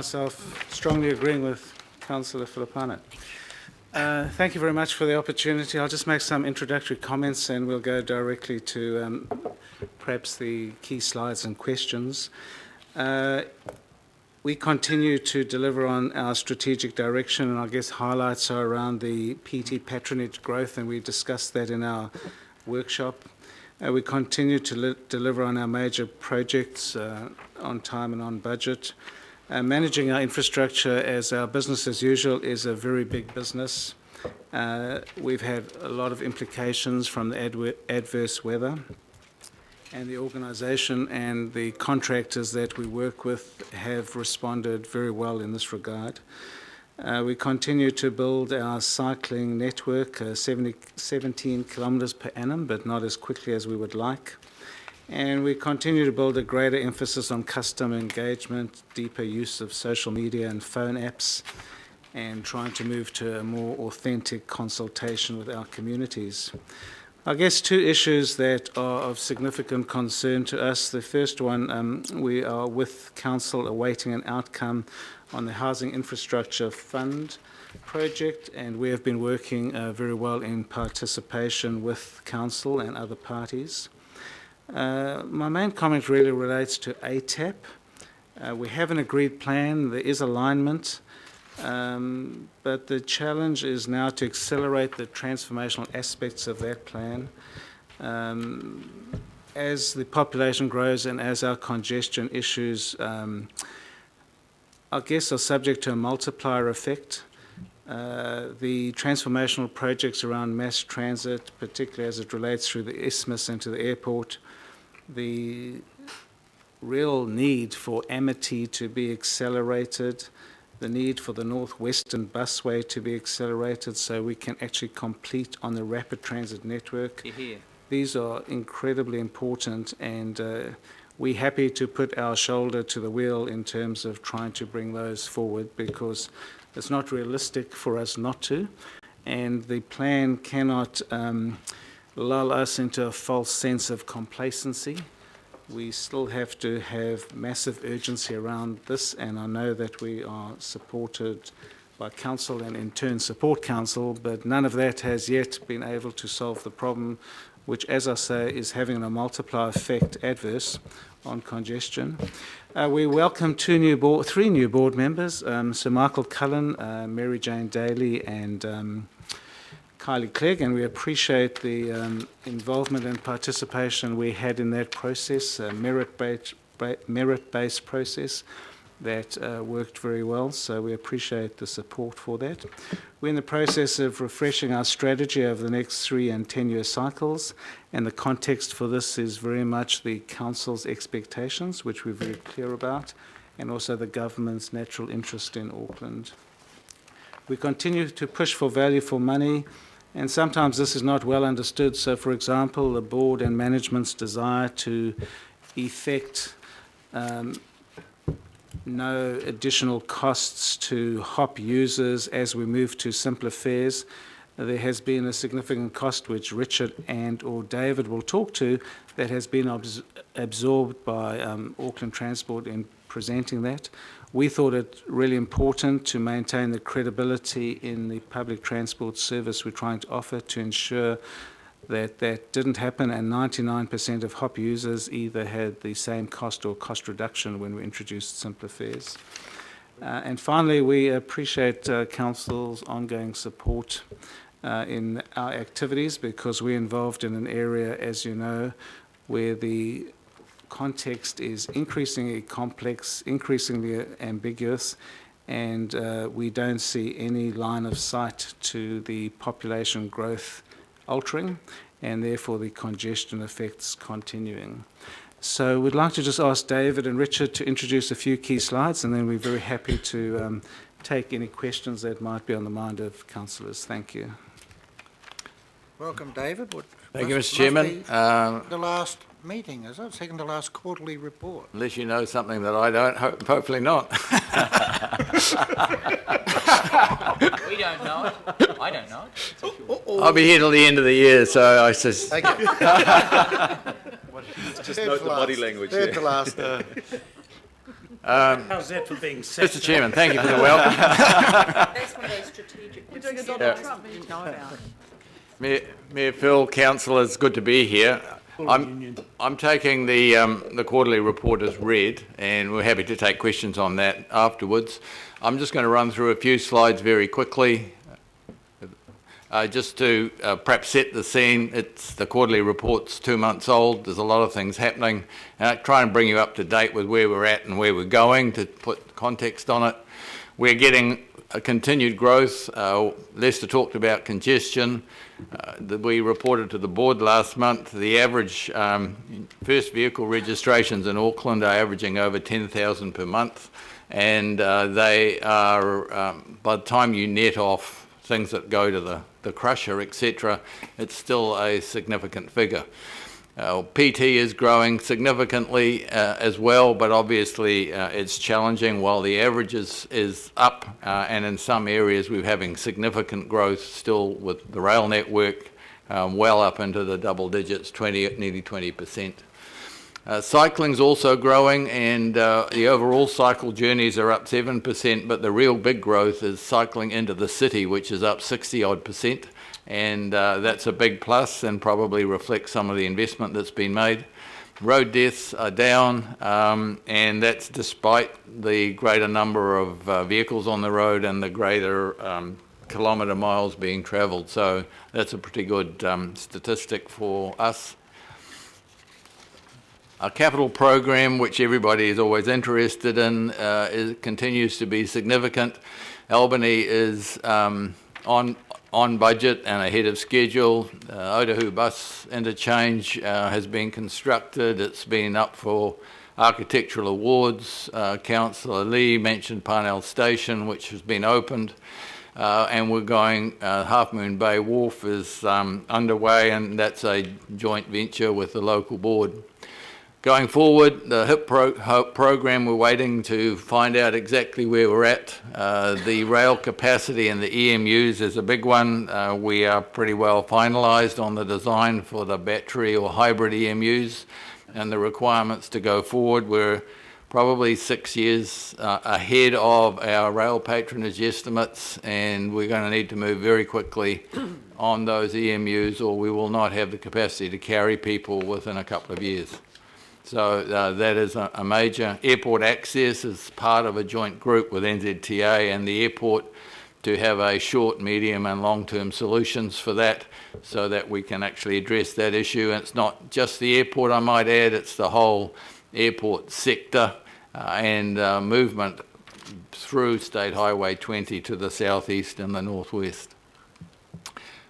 Myself strongly agreeing with Councillor Filipano. Thank you very much for the opportunity. I'll just make some introductory comments and we'll go directly to perhaps the key slides and questions. We continue to deliver on our strategic direction, and I guess highlights are around the PT patronage growth, and we discussed that in our workshop. We continue to deliver on our major projects on time and on budget. Managing our infrastructure as our business as usual is a very big business. We've had a lot of implications from the adverse weather, and the organisation and the contractors that we work with have responded very well in this regard. We continue to build our cycling network, 17 kilometres per annum, but not as quickly as we would like. And we continue to build a greater emphasis on customer engagement, deeper use of social media and phone apps, and trying to move to a more authentic consultation with our communities. I guess two issues that are of significant concern to us. The first one, we are with Council awaiting an outcome on the Housing Infrastructure Fund project, and we have been working very well in participation with Council and other parties. My main comment really relates to ATAP. We have an agreed plan, there is alignment, but the challenge is now to accelerate the transformational aspects of that plan. As the population grows and as our congestion issues, I guess, are subject to a multiplier effect. The transformational projects around mass transit, particularly as it relates through the isthmus into the airport, the real need for Amity to be accelerated, the need for the Northwestern busway to be accelerated so we can actually complete on the rapid transit network. These are incredibly important, and we're happy to put our shoulder to the wheel in terms of trying to bring those forward, because it's not realistic for us not to, and the plan cannot lull us into a false sense of complacency. We still have to have massive urgency around this, and I know that we are supported by Council and in turn support Council, but none of that has yet been able to solve the problem, which, as I say, is having a multiplier effect adverse on congestion. We welcome three new board members, Sir Michael Cullen, Mary Jane Daly and Kylie Clegg, and we appreciate the involvement and participation we had in that process, a merit-based process that worked very well, so we appreciate the support for that. We're in the process of refreshing our strategy over the next 3 and 10-year cycles, and the context for this is very much the Council's expectations, which we're very clear about, and also the government's natural interest in Auckland. We continue to push for value for money, and sometimes this is not well understood. So, for example, the board and management's desire to effect no additional costs to HOP users as we move to simpler fares. There has been a significant cost which Richard or David will talk to that has been absorbed by Auckland Transport in presenting that. We thought it really important to maintain the credibility in the public transport service we're trying to offer to ensure that that didn't happen, and 99% of HOP users either had the same cost or cost reduction when we introduced simpler fares. And finally, we appreciate Council's ongoing support in our activities, because we're involved in an area, as you know, where the context is increasingly complex, increasingly ambiguous, and we don't see any line of sight to the population growth altering, and therefore the congestion effects continuing. So we'd like to just ask David and Richard to introduce a few key slides, and then we're very happy to take any questions that might be on the mind of councillors. Thank you. Welcome, David. Thank you, Mr. Chairman. The last meeting, is it? Second to last quarterly report. Unless you know something that I don't, hopefully not. We don't know it. I don't know it. I'll be here till the end of the year, so I just... Thank you. Just note the body language. Third to last. How's that for being said? Mr Chairman, thank you for the welcome. That's one of those strategic. We're doing a Donald Trump. You know about. Mayor Phil, councillors, good to be here. I'm taking the quarterly report as read, and we're happy to take questions on that afterwards. I'm just going to run through a few slides very quickly. Just to perhaps set the scene, the quarterly report's 2 months old. There's a lot of things happening. Try and bring you up to date with where we're at and where we're going to put context on it. We're getting a continued growth. Lester talked about congestion. We reported to the board last month the average first vehicle registrations in Auckland are averaging over 10,000 per month, and they are, by the time you net off things that go to the crusher, etc., it's still a significant figure. PT is growing significantly as well, but obviously it's challenging. While the average is up, and in some areas we're having significant growth still with the rail network, well up into the double digits, nearly 20%. Cycling's also growing, and the overall cycle journeys are up 7%, but the real big growth is cycling into the city, which is up 60-odd%. And that's a big plus and probably reflects some of the investment that's been made. Road deaths are down, and that's despite the greater number of vehicles on the road and the greater kilometre miles being travelled. So that's a pretty good statistic for us. Our capital program, which everybody is always interested in, continues to be significant. Albany is on budget and ahead of schedule. Otahu bus interchange has been constructed. It's been up for architectural awards. Councillor Lee mentioned Parnell Station, which has been opened. And we're going, Half Moon Bay Wharf is underway, and that's a joint venture with the local board. Going forward, the HIP program, we're waiting to find out exactly where we're at. The rail capacity and the EMUs is a big one. We are pretty well finalised on the design for the battery or hybrid EMUs and the requirements to go forward. We're probably 6 years ahead of our rail patronage estimates, and we're going to need to move very quickly on those EMUs, or we will not have the capacity to carry people within a couple of years. So that is a major. Airport access is part of a joint group with NZTA and the airport to have a short, medium and long-term solutions for that, so that we can actually address that issue. And it's not just the airport, I might add, it's the whole airport sector and movement through State Highway 20 to the southeast and the northwest.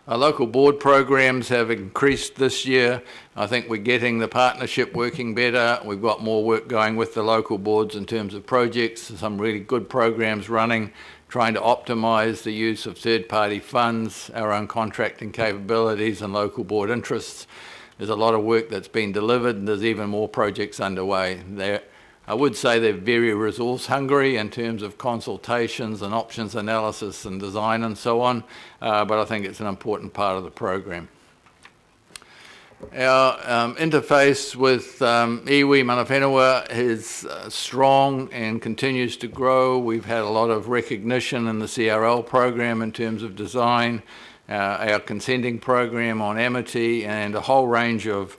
Our local board programs have increased this year. I think we're getting the partnership working better. We've got more work going with the local boards in terms of projects, some really good programs running, trying to optimise the use of third-party funds, our own contracting capabilities and local board interests. There's a lot of work that's been delivered, and there's even more projects underway. I would say they're very resource hungry in terms of consultations and options analysis and design and so on, but I think it's an important part of the program. Our interface with iwi mana whenua is strong and continues to grow. We've had a lot of recognition in the CRL program in terms of design, our consenting program on amity, and a whole range of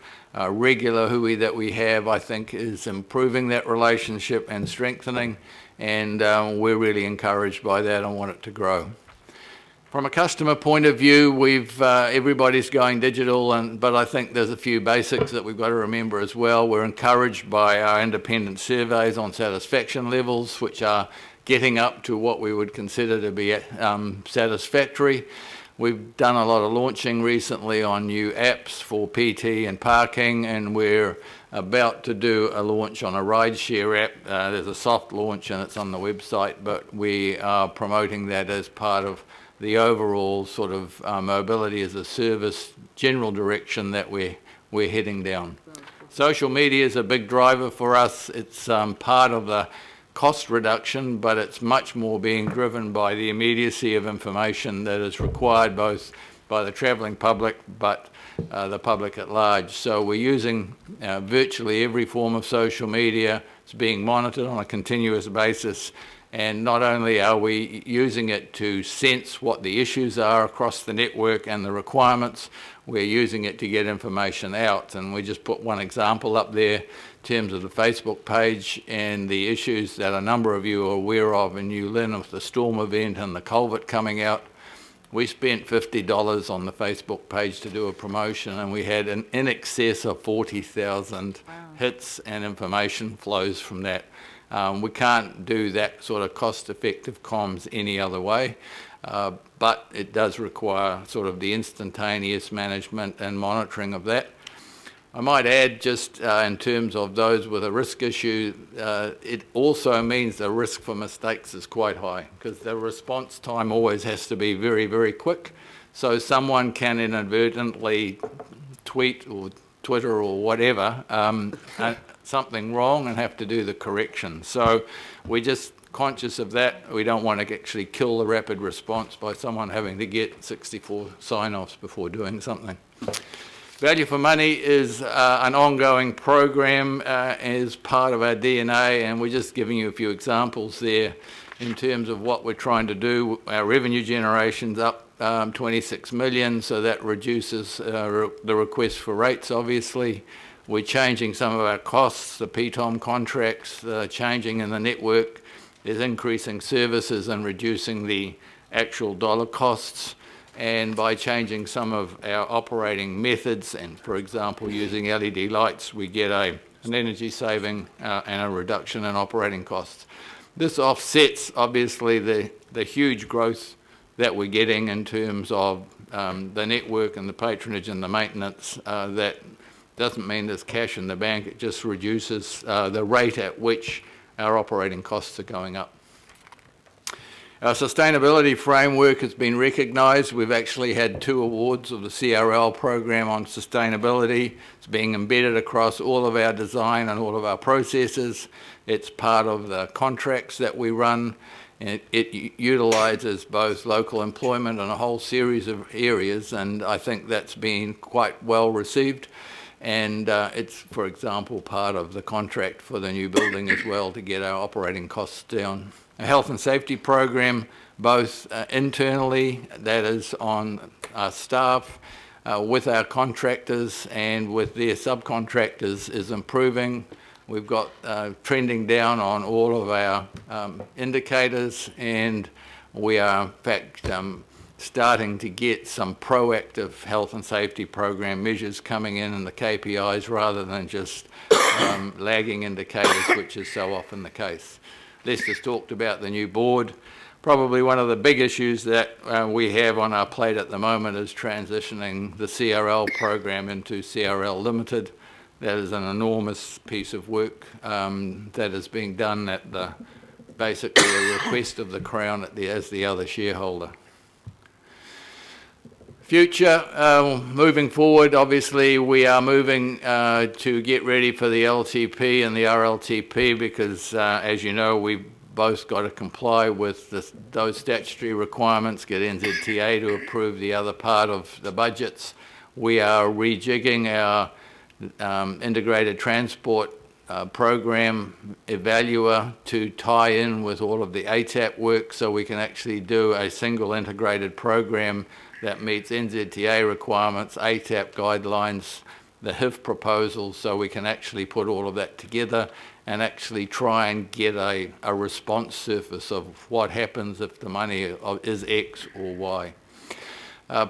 regular hui that we have, I think, is improving that relationship and strengthening, and we're really encouraged by that and want it to grow. From a customer point of view, everybody's going digital, but I think there's a few basics that we've got to remember as well. We're encouraged by our independent surveys on satisfaction levels, which are getting up to what we would consider to be satisfactory. We've done a lot of launching recently on new apps for PT and parking, and we're about to do a launch on a rideshare app. There's a soft launch and it's on the website, but we are promoting that as part of the overall sort of mobility as a service general direction that we're heading down. Social media is a big driver for us. It's part of the cost reduction, but it's much more being driven by the immediacy of information that is required both by the travelling public but the public at large. So we're using virtually every form of social media It's being monitored on a continuous basis. And not only are we using it to sense what the issues are across the network and the requirements, we're using it to get information out. And we just put one example up there in terms of the Facebook page and the issues that a number of you are aware of in New Lynn with the storm event and the culvert coming out. We spent $50 on the Facebook page to do a promotion, and we had in excess of 40,000 hits and information flows from that. We can't do that sort of cost-effective comms any other way, but it does require sort of the instantaneous management and monitoring of that. I might add, just in terms of those with a risk issue, it also means the risk for mistakes is quite high, because the response time always has to be very, very quick. So someone can inadvertently tweet or Twitter or whatever something wrong and have to do the correction. So we're just conscious of that. We don't want to actually kill the rapid response by someone having to get 64 sign-offs before doing something. Value for Money is an ongoing program as part of our DNA, and we're just giving you a few examples there in terms of what we're trying to do. Our revenue generation's up 26 million, so that reduces the request for rates, obviously. We're changing some of our costs, the PTOM contracts, the changing in the network is increasing services and reducing the actual dollar costs. And by changing some of our operating methods and, for example, using LED lights, we get an energy saving and a reduction in operating costs. This offsets, obviously, the huge growth that we're getting in terms of the network and the patronage and the maintenance. That doesn't mean there's cash in the bank, it just reduces the rate at which our operating costs are going up. Our sustainability framework has been recognised. We've actually had 2 awards of the CRL program on sustainability. It's being embedded across all of our design and all of our processes. It's part of the contracts that we run. It utilises both local employment and a whole series of areas, and I think that's been quite well received. And it's, for example, part of the contract for the new building as well to get our operating costs down. A health and safety program, both internally, that is on our staff, with our contractors and with their subcontractors, is improving. We've got trending down on all of our indicators, and we are, in fact, starting to get some proactive health and safety program measures coming in the KPIs rather than just lagging indicators, which is so often the case. Lester's talked about the new board. Probably one of the big issues that we have on our plate at the moment is transitioning the CRL program into CRL Limited. That is an enormous piece of work that is being done at basically a request of the Crown as the other shareholder. Future, moving forward, obviously we are moving to get ready for the LTP and the RLTP because, as you know, we've both got to comply with those statutory requirements, get NZTA to approve the other part of the budgets. We are rejigging our integrated transport program evaluator to tie in with all of the ATAP work so we can actually do a single integrated program that meets NZTA requirements, ATAP guidelines, the HIF proposals, so we can actually put all of that together and actually try and get a response surface of what happens if the money is X or Y.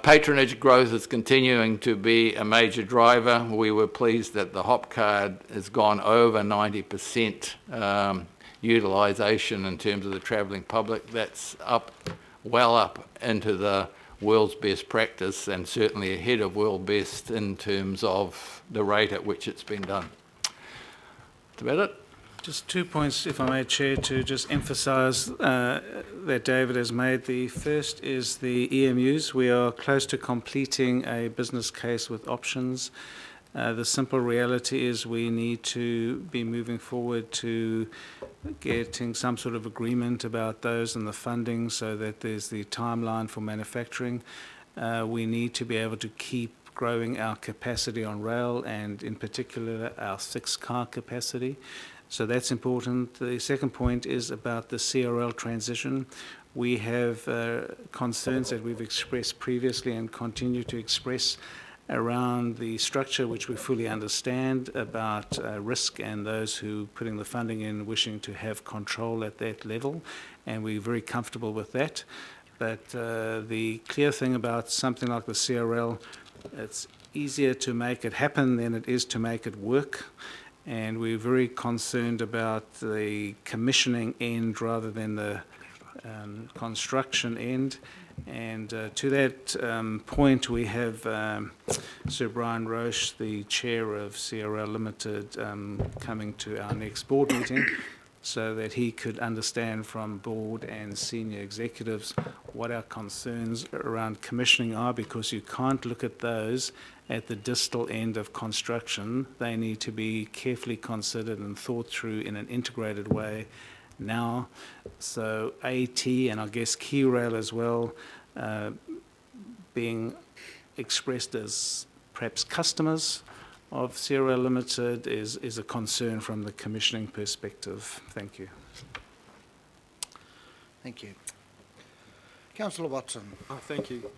Patronage growth is continuing to be a major driver. We were pleased that the HOP card has gone over 90% utilisation in terms of the travelling public. That's well up into the world's best practice and certainly ahead of world best in terms of the rate at which it's been done. That's about it. Just 2 points, if I may, Chair, to just emphasise that David has made. The first is the EMUs. We are close to completing a business case with options. The simple reality is we need to be moving forward to getting some sort of agreement about those and the funding so that there's the timeline for manufacturing. We need to be able to keep growing our capacity on rail and in particular our 6-car capacity. So that's important. The second point is about the CRL transition. We have concerns that we've expressed previously and continue to express around the structure, which we fully understand, about risk and those who putting the funding in wishing to have control at that level, and we're very comfortable with that. But the clear thing about something like the CRL, it's easier to make it happen than it is to make it work. And we're very concerned about the commissioning end rather than the construction end. And to that point, we have Sir Brian Roche, the chair of CRL Limited, coming to our next board meeting so that he could understand from board and senior executives what our concerns around commissioning are, because you can't look at those at the distal end of construction. They need to be carefully considered and thought through in an integrated way now. So AT and I guess Key Rail as well, being expressed as perhaps customers of CRL Limited is a concern from the commissioning perspective. Thank you. Thank you. Councillor Watson. Oh, thank you.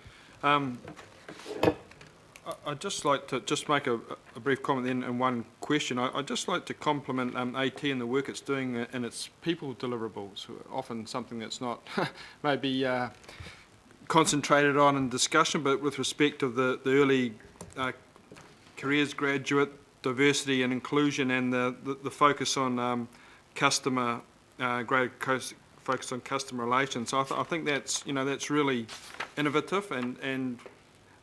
I'd just like to just make a brief comment then and one question. I'd just like to compliment AT and the work it's doing in its people deliverables, often something that's not maybe concentrated on in discussion, but with respect of the early careers graduate, diversity and inclusion, and the focus on customer, greater focus on customer relations. So I think that's, that's really innovative and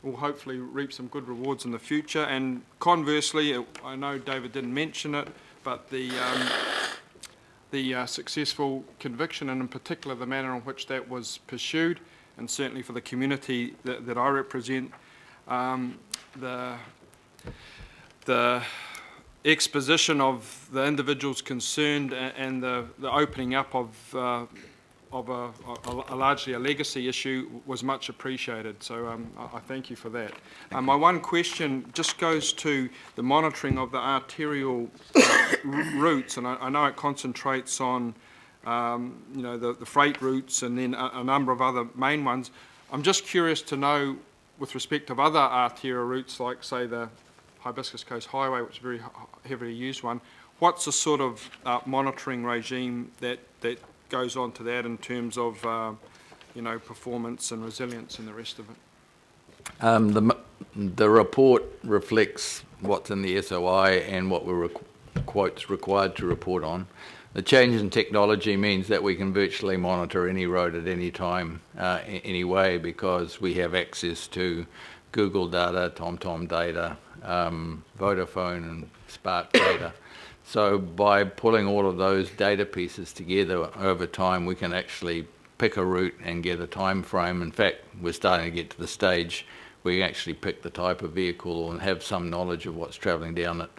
will hopefully reap some good rewards in the future. And conversely, I know David didn't mention it, but the successful conviction, and in particular the manner in which that was pursued, and certainly for the community that I represent, the exposition of the individuals concerned and the opening up of a largely a legacy issue was much appreciated. So I thank you for that. My one question just goes to the monitoring of the arterial routes, and I know it concentrates on the freight routes and then a number of other main ones. I'm just curious to know, with respect of other arterial routes, like say the Hibiscus Coast Highway, which is a very heavily used one, what's the sort of monitoring regime that goes on to that in terms of performance and resilience and the rest of it? The report reflects what's in the SOI and what we're required to report on. The change in technology means that we can virtually monitor any road at any time, anyway, because we have access to Google data, TomTom data, Vodafone and Spark data. So by pulling all of those data pieces together over time, we can actually pick a route and get a time frame. In fact, we're starting to get to the stage where you actually pick the type of vehicle and have some knowledge of what's travelling down it.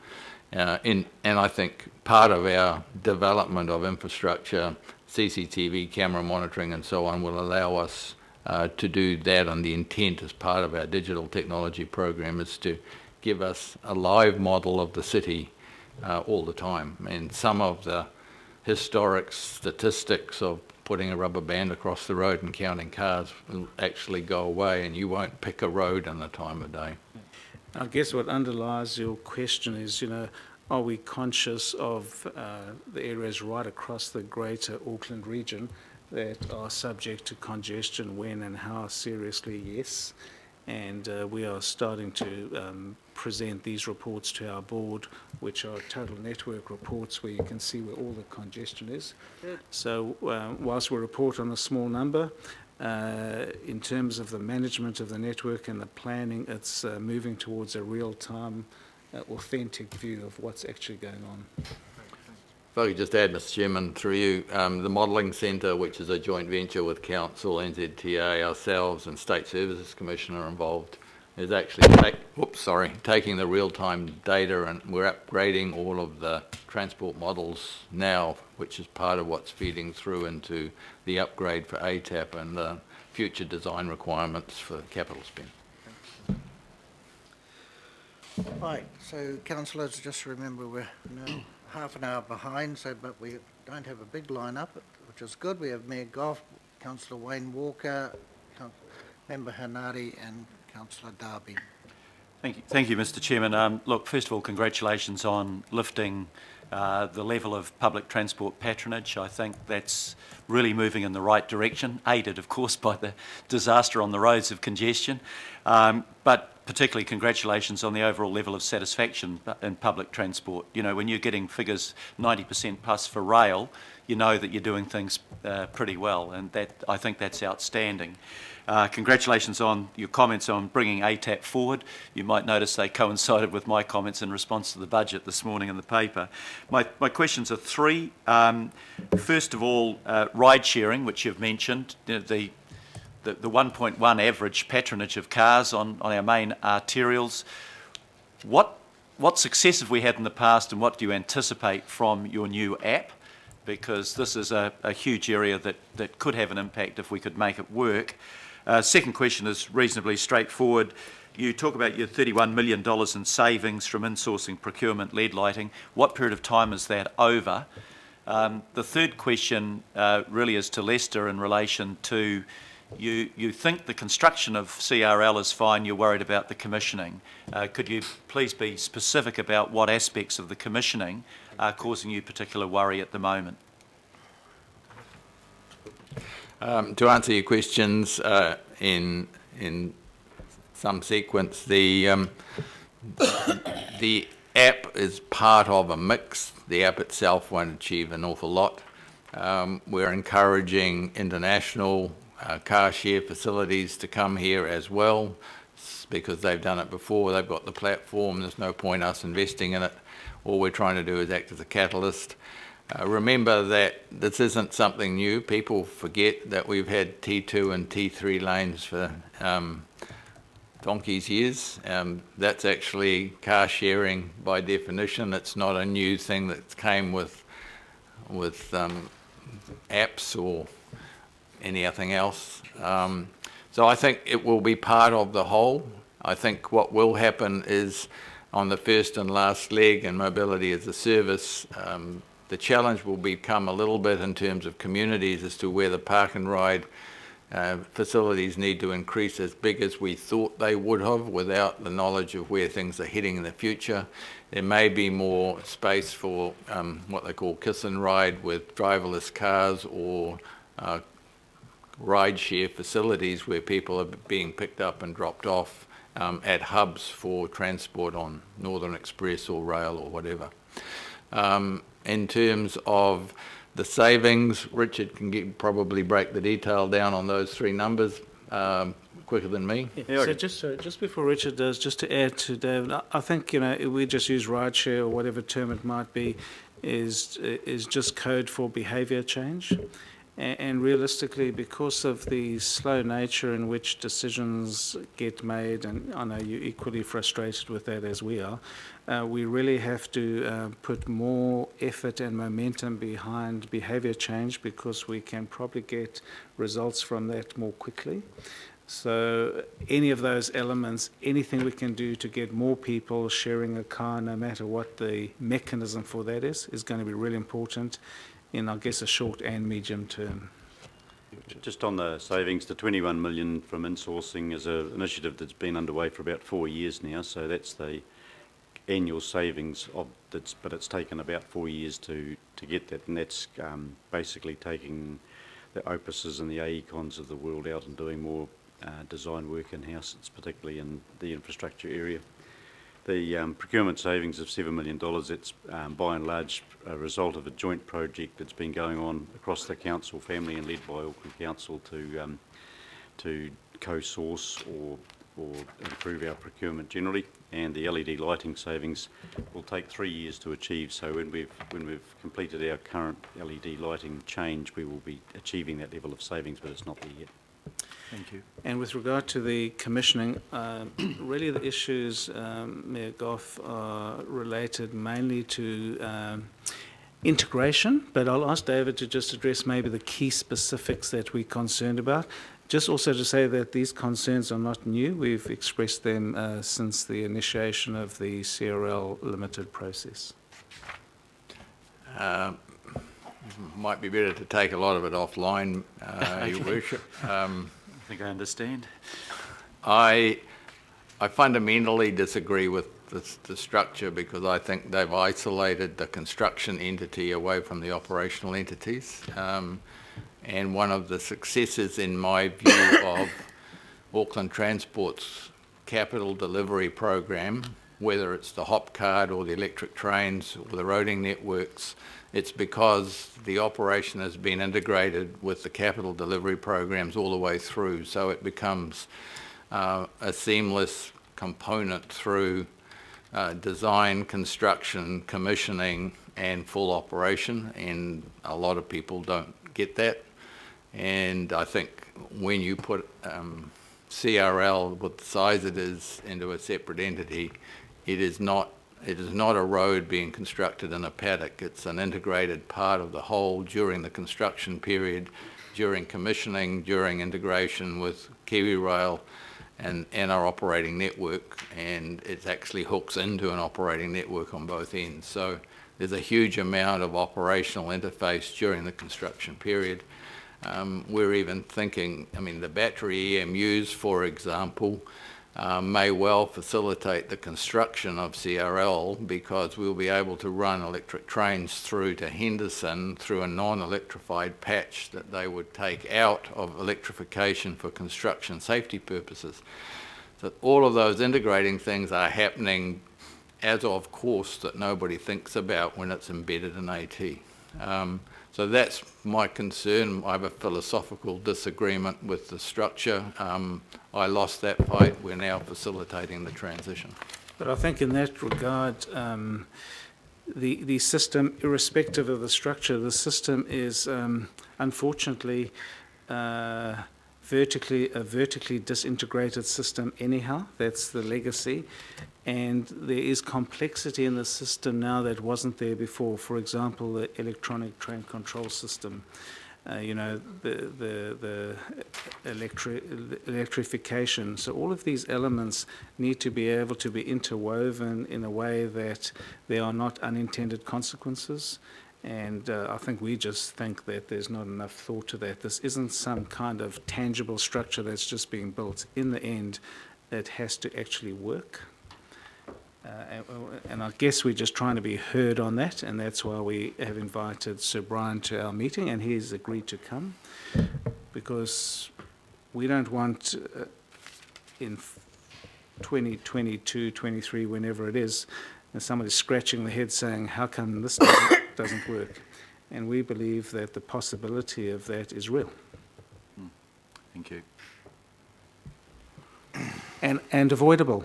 And I think part of our development of infrastructure, CCTV, camera monitoring and so on, will allow us to do that, and the intent as part of our digital technology program is to give us a live model of the city all the time. And some of the historic statistics of putting a rubber band across the road and counting cars will actually go away, and you won't pick a road in the time of day. I guess what underlies your question is, are we conscious of the areas right across the greater Auckland region that are subject to congestion? When and how seriously? Yes. And we are starting to present these reports to our board, which are total network reports where you can see where all the congestion is. Good. So whilst we report on a small number, in terms of the management of the network and the planning, it's moving towards a real-time, authentic view of what's actually going on. If I could just add, Mr. Chairman, through you, the Modelling Centre, which is a joint venture with Council, NZTA, ourselves and State Services Commission are involved, is actually taking the real-time data, and we're upgrading all of the transport models now, which is part of what's feeding through into the upgrade for ATAP and the future design requirements for capital spend. Right, so councillors, just remember we're now half an hour behind, but we don't have a big line-up, which is good. We have Mayor Goff, Councillor Wayne Walker, Member Hanari and Councillor Darby. Thank you, Mr. Chairman. Look, first of all, congratulations on lifting the level of public transport patronage. I think that's really moving in the right direction, aided, of course, by the disaster on the roads of congestion. But particularly congratulations on the overall level of satisfaction in public transport. You know, when you're getting figures 90% plus for rail, you know that you're doing things pretty well, and that I think that's outstanding. Congratulations on your comments on bringing ATAP forward. You might notice they coincided with my comments in response to the budget this morning in the paper. My questions are three. First of all, ride sharing, which you've mentioned, the 1.1 average patronage of cars on our main arterials. What success have we had in the past, and what do you anticipate from your new app? Because this is a huge area that could have an impact if we could make it work. Second question is reasonably straightforward. You talk about your $31 million in savings from insourcing procurement lead lighting. What period of time is that over? The third question really is to Lester in relation to you think the construction of CRL is fine, you're worried about the commissioning. Could you please be specific about what aspects of the commissioning are causing you particular worry at the moment? To answer your questions in some sequence, the app is part of a mix. The app itself won't achieve an awful lot. We're encouraging international car share facilities to come here as well, because they've done it before. They've got the platform. There's no point us investing in it. All we're trying to do is act as a catalyst. Remember that this isn't something new. People forget that we've had T2 and T3 lanes for donkey's years. That's actually car sharing by definition. It's not a new thing that came with apps or anything else. So I think it will be part of the whole. I think what will happen is on the first and last leg and mobility as a service, the challenge will become a little bit in terms of communities as to where the park and ride facilities need to increase as big as we thought they would have without the knowledge of where things are heading in the future. There may be more space for what they call kiss and ride with driverless cars or ride share facilities where people are being picked up and dropped off at hubs for transport on Northern Express or rail or whatever. In terms of the savings, Richard can probably break the detail down on those three numbers quicker than me. Yeah, so just before Richard does, just to add to David, I think, you know, we just use rideshare or whatever term it might be, is just code for behaviour change. And realistically, because of the slow nature in which decisions get made, and I know you're equally frustrated with that as we are, we really have to put more effort and momentum behind behaviour change, because we can probably get results from that more quickly. So any of those elements, anything we can do to get more people sharing a car, no matter what the mechanism for that is going to be really important in, I guess, a short and medium term. Just on the savings, the 21 million from insourcing is an initiative that's been underway for about 4 years now, so that's the annual savings of that's, but it's taken about 4 years to get that, and that's basically taking the Opuses and the AECONs of the world out and doing more design work in-house. It's particularly in the infrastructure area. The procurement savings of $7 million, it's by and large a result of a joint project that's been going on across the council family and led by Auckland Council to co-source or improve our procurement generally. And the LED lighting savings will take 3 years to achieve. So when we've completed our current LED lighting change, we will be achieving that level of savings, but it's not there yet. Thank you. And with regard to the commissioning, really the issues, Mayor Goff, are related mainly to integration, but I'll ask David to just address maybe the key specifics that we're concerned about. Just also to say that these concerns are not new. We've expressed them since the initiation of the CRL limited process. Might be better to take a lot of it offline, Your Worship. I think I understand. I fundamentally disagree with the structure because I think they've isolated the construction entity away from the operational entities. And one of the successes, in my view, of Auckland Transport's capital delivery program, whether it's the hop card or the electric trains or the roading networks, it's because the operation has been integrated with the capital delivery programs all the way through. So it becomes a seamless component through design, construction, commissioning, and full operation. And a lot of people don't get that. And I think when you put CRL with the size it is into a separate entity, it is not a road being constructed in a paddock. It's an integrated part of the whole during the construction period, during commissioning, during integration with Kiwi Rail and our operating network, and it actually hooks into an operating network on both ends. So there's a huge amount of operational interface during the construction period. We're even thinking, I mean, the battery EMUs, for example, may well facilitate the construction of CRL because we'll be able to run electric trains through to Henderson through a non-electrified patch that they would take out of electrification for construction safety purposes. So all of those integrating things are happening as of course that nobody thinks about when it's embedded in AT. So that's my concern. I have a philosophical disagreement with the structure. I lost that fight. We're now facilitating the transition. But I think in that regard, the system, irrespective of the structure, the system is unfortunately a vertically disintegrated system anyhow. That's the legacy. And there is complexity in the system now that wasn't there before. For example, the electronic train control system, the electrification. So all of these elements need to be able to be interwoven in a way that there are not unintended consequences. And I think we just think that there's not enough thought to that. This isn't some kind of tangible structure that's just being built. In the end, it has to actually work. And I guess we're just trying to be heard on that, and that's why we have invited Sir Brian to our meeting, and he's agreed to come, because we don't want in 2022, 23, whenever it is, and somebody's scratching their head saying, how come this doesn't work? And we believe that the possibility of that is real. Thank you. And avoidable.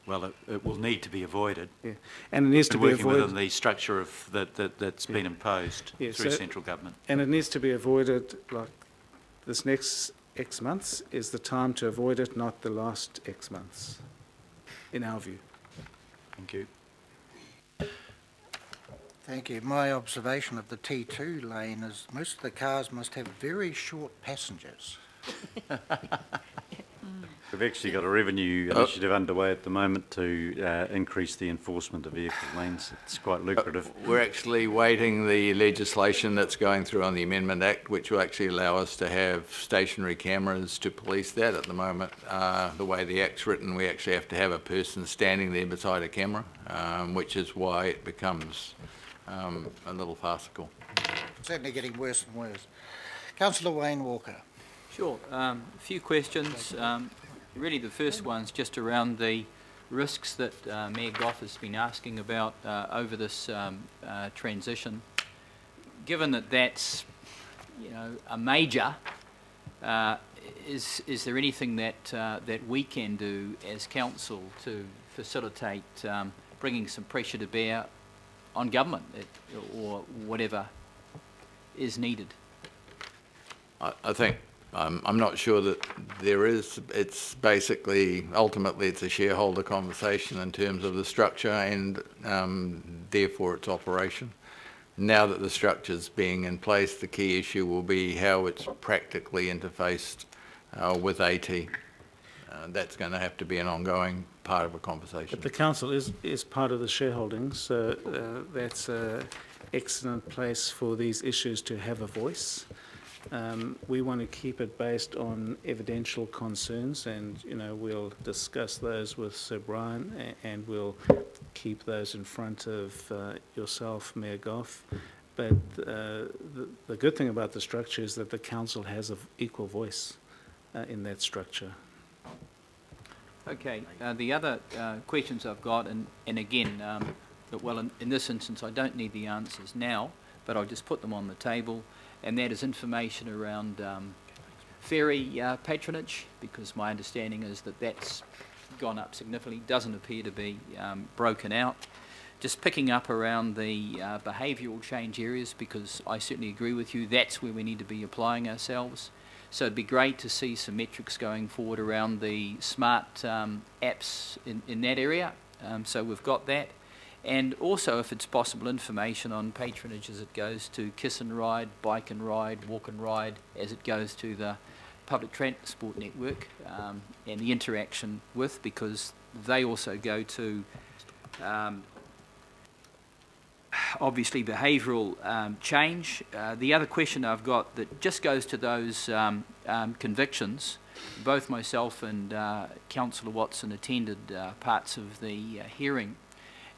Well, it will need to be avoided. Yeah. And it needs to be working avoided within the structure of that's been imposed through central government. And it needs to be avoided, like this next X months is the time to avoid it, not the last X months, in our view. Thank you. Thank you. My observation of the T2 lane is most of the cars must have very short passengers. We've actually got a revenue initiative underway at the moment to increase the enforcement of vehicle lanes. It's quite lucrative. We're actually waiting the legislation that's going through on the Amendment Act, which will actually allow us to have stationary cameras to police that. At the moment, the way the Act's written, we actually have to have a person standing there beside a camera, which is why it becomes a little farcical. Certainly getting worse and worse. Councillor Wayne Walker. Sure. A few questions. Really the first one's just around the risks that Mayor Goff has been asking about over this transition. Given that that's, a major, is there anything that we can do as council to facilitate bringing some pressure to bear on government or whatever is needed? I think I'm not sure that there is. It's basically, ultimately, it's a shareholder conversation in terms of the structure and therefore its operation. Now that the structure's being in place, the key issue will be how it's practically interfaced with AT. that's going to have to be an ongoing part of a conversation. But the council is part of the shareholding, so that's an excellent place for these issues to have a voice. We want to keep it based on evidential concerns, and we'll discuss those with Sir Brian, and we'll keep those in front of yourself, Mayor Goff. But the good thing about the structure is that the council has an equal voice in that structure. Okay, the other questions I've got, and again, in this instance I don't need the answers now, but I'll just put them on the table, and that is information around ferry patronage, because my understanding is that that's gone up significantly, doesn't appear to be broken out. Just picking up around the behavioural change areas, because I certainly agree with you, that's where we need to be applying ourselves. So it'd be great to see some metrics going forward around the smart apps in that area. So we've got that. And also, if it's possible, information on patronage as it goes to kiss and ride, bike and ride, walk and ride, as it goes to the public transport network, and the interaction with, because they also go to obviously behavioural change. The other question I've got that just goes to those convictions, both myself and Councillor Watson attended parts of the hearing,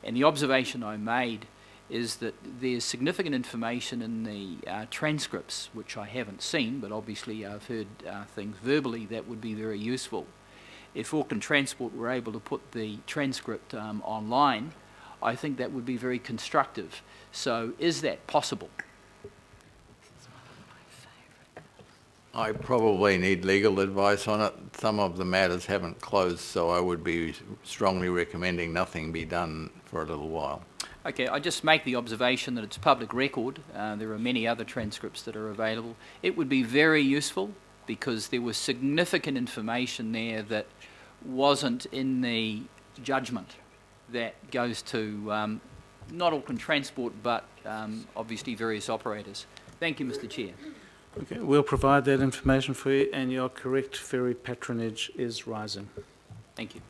and the observation I made is that there's significant information in the transcripts, which I haven't seen, but obviously I've heard things verbally that would be very useful. If Auckland Transport were able to put the transcript online, I think that would be very constructive. So is that possible? I probably need legal advice on it. Some of the matters haven't closed, so I would be strongly recommending nothing be done for a little while. Okay, I just make the observation that it's public record. There are many other transcripts that are available. It would be very useful, because there was significant information there that wasn't in the judgment that goes to not Auckland Transport, but obviously various operators. Thank you, Mr. Chair. Okay, we'll provide that information for you, and you're correct, ferry patronage is rising. Thank you.